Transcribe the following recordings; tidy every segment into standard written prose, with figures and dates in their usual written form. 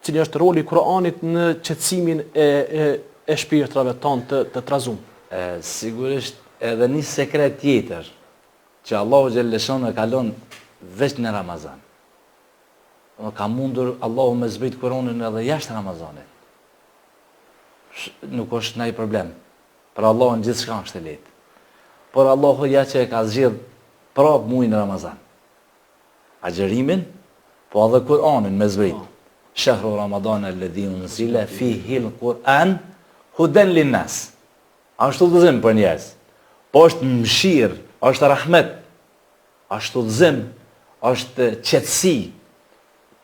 cili është roli i Kur'anit në qetësimin e shpirtrave tonë të trazuar. Sigurisht edhe një sekret tjetër që Allahu xhelleshon e kalon veç në Ramazan. Ka mundur Allahu me zbrit Kur'anin edhe jashtë Ramazanit. Nuk është ndonjë problem. Për Allahun gjithçka është e lehtë. Por Allahu ja që e ka zgjedh prap muajin Ramazan. Agjerimin, po edhe Kur'anin me zbrit. Shahru Ramadan alladhi unzila fihi al-Qur'an hudan lin-nas. Ashtu udhëzim për njerëz. Po është mëshirë, është rahmet. Ashtu udhëzim, është qetësi.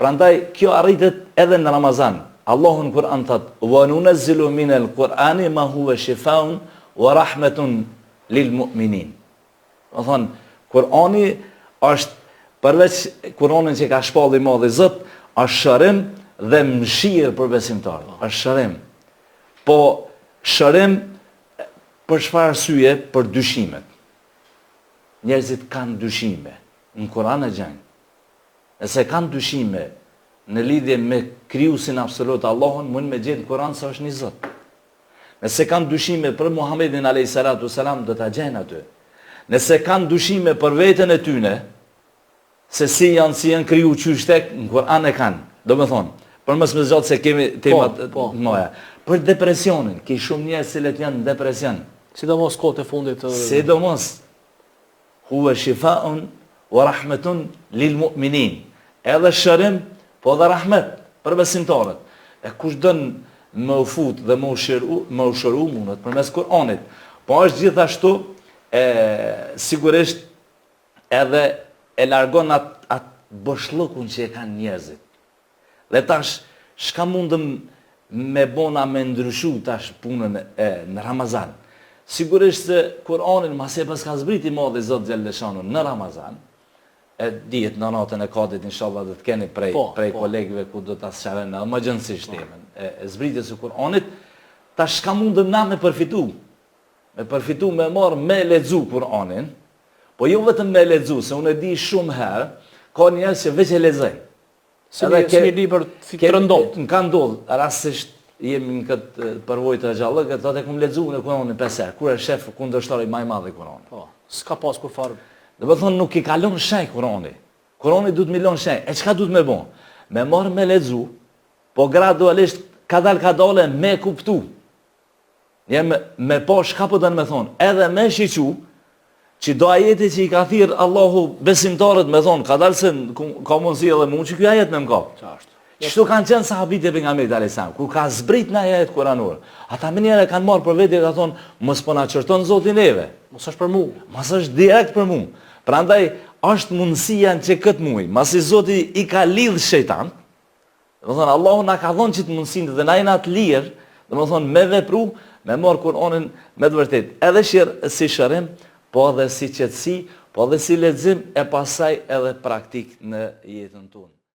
Prandaj kjo arritet edhe në Ramazan. Allahu në Kur'an thot: "Wa nunazzilu minal Qur'ani ma huwa shifaa'un wa rahmatun lil mu'minin." Do thonë, Kur'ani është përveç Kur'anin që ka shpallë i madh i Zot, është shërim dhe mëshirë për besimtarët. Është shërim. Po shërim për çfarë arsye? Për dyshimet. Njerëzit kanë dyshime. Në Kur'an e gjejnë. Nëse kanë dyshime në lidhje me krijuesin absolut Allahun, mund me gjetë në Kur'an se është një Zot. Nëse kanë dyshime për Muhamedit alayhis salatu wasalam, do ta gjejnë aty. Nëse kanë dyshime për veten e tyne, se si janë kriju qysh tek, në Kur'an e kanë. Do me thonë, për mos më zgjat se kemi temat mëja. Për depresionin, ki shumë njerëz që janë në depresion. Sidomos kohët e fundit. Sidomos, huwa shifaa'un wa rahmatun lil mu'minin. Edhe shërim, po dhe rahmet për besimtarët. E kush dën më u fut dhe më u shëru mundet përmes Kur'anit. Po është gjithashtu sigurisht edhe e largon atë boshllëkun që e kanë njerëzit. Dhe tash çka mundëm me bona me ndryshu tash punën në Ramazan. Sigurisht se Kur'anin mase pas ka zbriti madh i Zot xhalleshanu në Ramazan, e dihet në natën e Kadit inshallah do të keni prej kolegëve ku do ta sqarojnë më gjendësisht temën e zbritjes së Kur'anit. Tash çka mundëm na me përfitu? Me përfitu me marr me lexu Kur'anin, po jo vetëm me lexu, se unë e di shumë herë, ka njerëz që veç e lexojnë. Si një libër të rëndom. Në ka ndodhur, rastisht jemi në këtë përvojë të gjallë, që thotë kum lexuar në Kur'anin 5 herë, kur është shef kundërshtari më i madh i Kur'anit. Po, s'ka pas kur fare. Do të thonë nuk i kalon shenj Kur'ani. Kur'ani duhet milon shenj. E çka duhet me bën? Me marr me lexu, po gradualisht kadal me kuptu. Me po shka po dënë me thonë, edhe me shiqu, që do ajeti që i ka thirë Allahu besimtarët me thonë, ka dalë se ka mundësi edhe mund që kjo ajet me m'kap. Qështu kanë qenë sahabit e pejgamberit alayhis salam, kur ka zbrit në ajet kuranor, ata më njerë kanë marrë për vetë e ka thonë, mos po na qërton Zotin neve. Mos është për mu. Mos është direkt për mu. Prandaj është mundësia që këtë muaj, masi Zoti i ka lidh shejtan, do thonë Allahu na ka dhënë çit mundësinë dhe na jena të lirë, do thonë me vepru, me marr Kur'anin me të vërtet, edhe si shërim, po edhe si qetësi, po edhe si lexim e pasaj edhe praktik në jetën tonë.